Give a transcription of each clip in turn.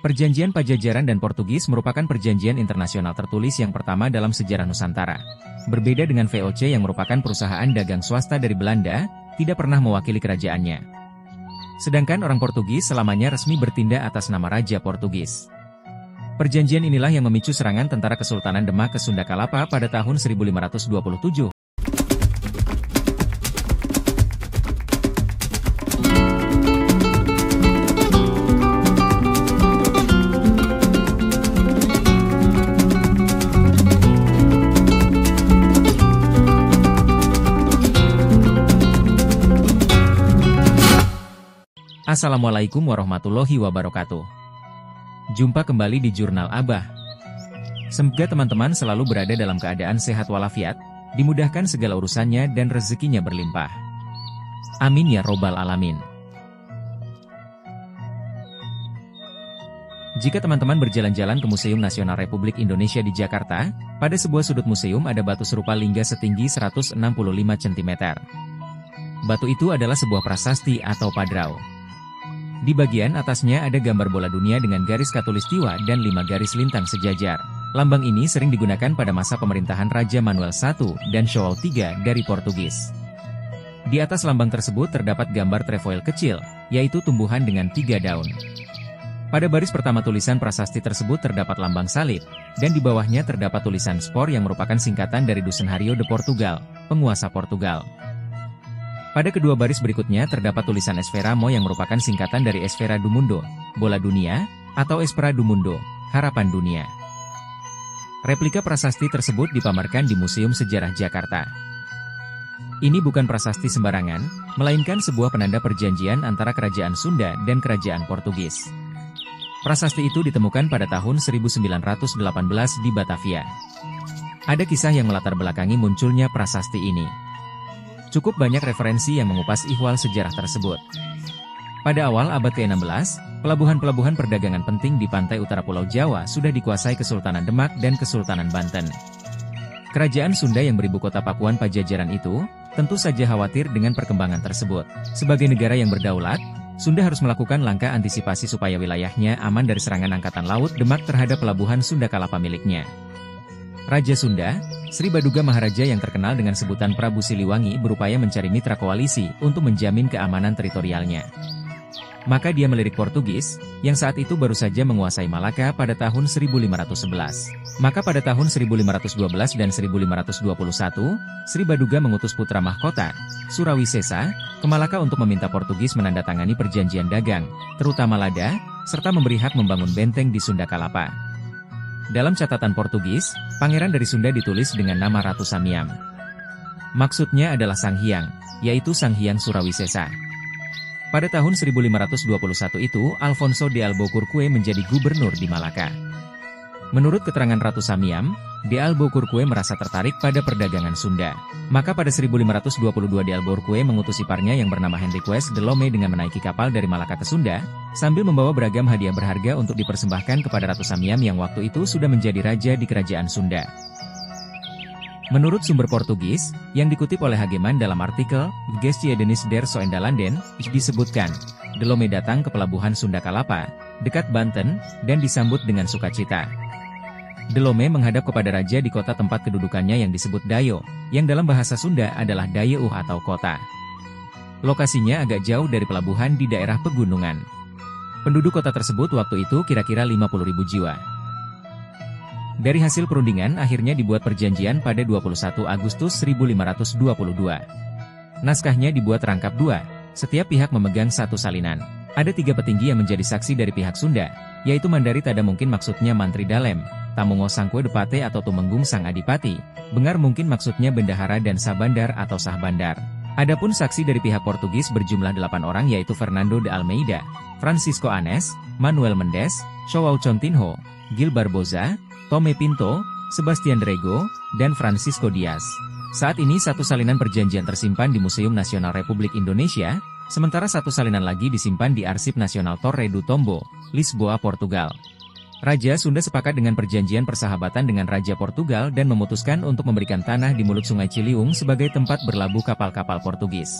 Perjanjian Pajajaran dan Portugis merupakan perjanjian internasional tertulis yang pertama dalam sejarah Nusantara. Berbeda dengan VOC yang merupakan perusahaan dagang swasta dari Belanda, tidak pernah mewakili kerajaannya. Sedangkan orang Portugis selamanya resmi bertindak atas nama Raja Portugis. Perjanjian inilah yang memicu serangan tentara Kesultanan Demak ke Sunda Kalapa pada tahun 1527. Assalamualaikum warahmatullahi wabarakatuh. Jumpa kembali di Jurnal Abah. Semoga teman-teman selalu berada dalam keadaan sehat walafiat, dimudahkan segala urusannya dan rezekinya berlimpah. Amin ya robbal alamin. Jika teman-teman berjalan-jalan ke Museum Nasional Republik Indonesia di Jakarta, pada sebuah sudut museum ada batu serupa lingga setinggi 165 cm. Batu itu adalah sebuah prasasti atau padrau. Di bagian atasnya ada gambar bola dunia dengan garis khatulistiwa dan 5 garis lintang sejajar. Lambang ini sering digunakan pada masa pemerintahan Raja Manuel I dan João III dari Portugis. Di atas lambang tersebut terdapat gambar trefoil kecil, yaitu tumbuhan dengan 3 daun. Pada baris pertama tulisan prasasti tersebut terdapat lambang salib, dan di bawahnya terdapat tulisan Spor yang merupakan singkatan dari Dusenhario de Portugal, penguasa Portugal. Pada kedua baris berikutnya terdapat tulisan Esfera Mo yang merupakan singkatan dari Esfera do Mundo, bola dunia, atau Espera do Mundo, harapan dunia. Replika prasasti tersebut dipamerkan di Museum Sejarah Jakarta. Ini bukan prasasti sembarangan, melainkan sebuah penanda perjanjian antara Kerajaan Sunda dan Kerajaan Portugis. Prasasti itu ditemukan pada tahun 1918 di Batavia. Ada kisah yang melatar belakangi munculnya prasasti ini. Cukup banyak referensi yang mengupas ihwal sejarah tersebut. Pada awal abad ke-16, pelabuhan-pelabuhan perdagangan penting di pantai utara Pulau Jawa sudah dikuasai Kesultanan Demak dan Kesultanan Banten. Kerajaan Sunda yang beribu kota Pakuan Pajajaran itu, tentu saja khawatir dengan perkembangan tersebut. Sebagai negara yang berdaulat, Sunda harus melakukan langkah antisipasi supaya wilayahnya aman dari serangan Angkatan Laut Demak terhadap pelabuhan Sunda Kalapa miliknya. Raja Sunda, Sri Baduga Maharaja yang terkenal dengan sebutan Prabu Siliwangi berupaya mencari mitra koalisi untuk menjamin keamanan teritorialnya. Maka dia melirik Portugis, yang saat itu baru saja menguasai Malaka pada tahun 1511. Maka pada tahun 1512 dan 1521, Sri Baduga mengutus putra mahkota, Surawisesa, ke Malaka untuk meminta Portugis menandatangani perjanjian dagang, terutama lada, serta memberi hak membangun benteng di Sunda Kalapa. Dalam catatan Portugis, pangeran dari Sunda ditulis dengan nama Ratu Samiam. Maksudnya adalah Sang Hyang, yaitu Sang Hyang Surawisesa. Pada tahun 1521 itu, Alfonso de Albuquerque menjadi gubernur di Malaka. Menurut keterangan Ratu Samiam, de Albuquerque merasa tertarik pada perdagangan Sunda. Maka pada 1522 de Albuquerque mengutus iparnya yang bernama Henriques de Lome dengan menaiki kapal dari Malaka ke Sunda, sambil membawa beragam hadiah berharga untuk dipersembahkan kepada Ratu Samiam yang waktu itu sudah menjadi raja di kerajaan Sunda. Menurut sumber Portugis, yang dikutip oleh Hageman dalam artikel Gestie Denis der Soendelanden, disebutkan, de Lome datang ke pelabuhan Sunda Kalapa, dekat Banten, dan disambut dengan sukacita. De Lome menghadap kepada raja di kota tempat kedudukannya yang disebut Dayo, yang dalam bahasa Sunda adalah Dayeuh atau kota. Lokasinya agak jauh dari pelabuhan di daerah pegunungan. Penduduk kota tersebut waktu itu kira-kira 50.000 jiwa. Dari hasil perundingan akhirnya dibuat perjanjian pada 21 Agustus 1522. Naskahnya dibuat rangkap 2, setiap pihak memegang satu salinan. Ada 3 petinggi yang menjadi saksi dari pihak Sunda, yaitu Mandari Tada mungkin maksudnya Mantri Dalem, Tamungo Sangkwe Depate atau Tumenggung Sang Adipati, Bengar mungkin maksudnya Bendahara dan Sabandar atau Sahbandar. Adapun saksi dari pihak Portugis berjumlah 8 orang yaitu Fernando de Almeida, Francisco Anes, Manuel Mendes, João Coutinho, Gil Barboza, Tome Pinto, Sebastian Rego, dan Francisco Dias. Saat ini satu salinan perjanjian tersimpan di Museum Nasional Republik Indonesia, sementara satu salinan lagi disimpan di Arsip Nasional Torre do Tombo, Lisboa, Portugal. Raja Sunda sepakat dengan perjanjian persahabatan dengan Raja Portugal dan memutuskan untuk memberikan tanah di mulut Sungai Ciliwung sebagai tempat berlabuh kapal-kapal Portugis.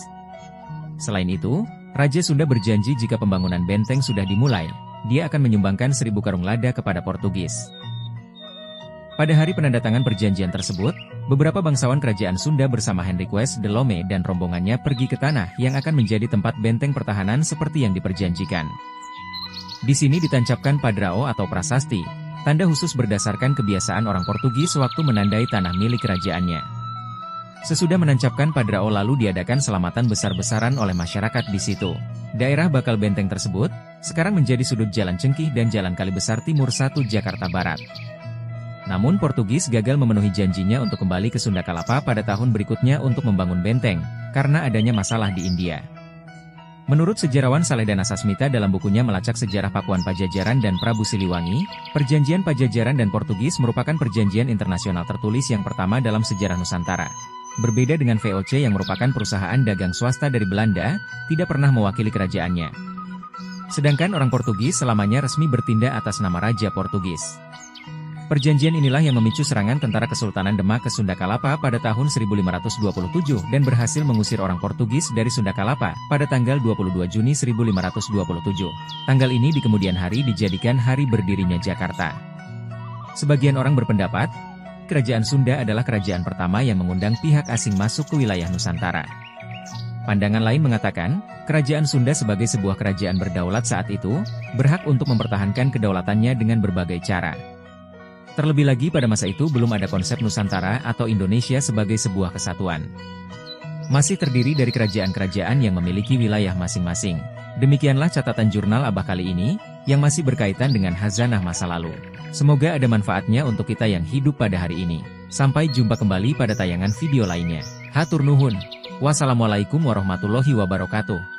Selain itu, Raja Sunda berjanji jika pembangunan benteng sudah dimulai, dia akan menyumbangkan 1000 karung lada kepada Portugis. Pada hari penandatangan perjanjian tersebut, beberapa bangsawan kerajaan Sunda bersama Hendriques de Lome dan rombongannya pergi ke tanah yang akan menjadi tempat benteng pertahanan seperti yang diperjanjikan. Di sini ditancapkan padrao atau prasasti, tanda khusus berdasarkan kebiasaan orang Portugis waktu menandai tanah milik kerajaannya. Sesudah menancapkan padrao lalu diadakan selamatan besar-besaran oleh masyarakat di situ. Daerah bakal benteng tersebut, sekarang menjadi sudut Jalan Cengkih dan Jalan Kalibesar Timur 1 Jakarta Barat. Namun Portugis gagal memenuhi janjinya untuk kembali ke Sunda Kelapa pada tahun berikutnya untuk membangun benteng, karena adanya masalah di India. Menurut sejarawan Saledana Sasmita dalam bukunya Melacak Sejarah Pakuan Pajajaran dan Prabu Siliwangi, Perjanjian Pajajaran dan Portugis merupakan perjanjian internasional tertulis yang pertama dalam sejarah Nusantara. Berbeda dengan VOC yang merupakan perusahaan dagang swasta dari Belanda, tidak pernah mewakili kerajaannya. Sedangkan orang Portugis selamanya resmi bertindak atas nama Raja Portugis. Perjanjian inilah yang memicu serangan tentara Kesultanan Demak ke Sunda Kelapa pada tahun 1527 dan berhasil mengusir orang Portugis dari Sunda Kelapa pada tanggal 22 Juni 1527. Tanggal ini di kemudian hari dijadikan hari berdirinya Jakarta. Sebagian orang berpendapat, Kerajaan Sunda adalah kerajaan pertama yang mengundang pihak asing masuk ke wilayah Nusantara. Pandangan lain mengatakan, Kerajaan Sunda sebagai sebuah kerajaan berdaulat saat itu, berhak untuk mempertahankan kedaulatannya dengan berbagai cara. Terlebih lagi pada masa itu belum ada konsep Nusantara atau Indonesia sebagai sebuah kesatuan. Masih terdiri dari kerajaan-kerajaan yang memiliki wilayah masing-masing. Demikianlah catatan jurnal Abah kali ini, yang masih berkaitan dengan khazanah masa lalu. Semoga ada manfaatnya untuk kita yang hidup pada hari ini. Sampai jumpa kembali pada tayangan video lainnya. Hatur nuhun. Wassalamualaikum warahmatullahi wabarakatuh.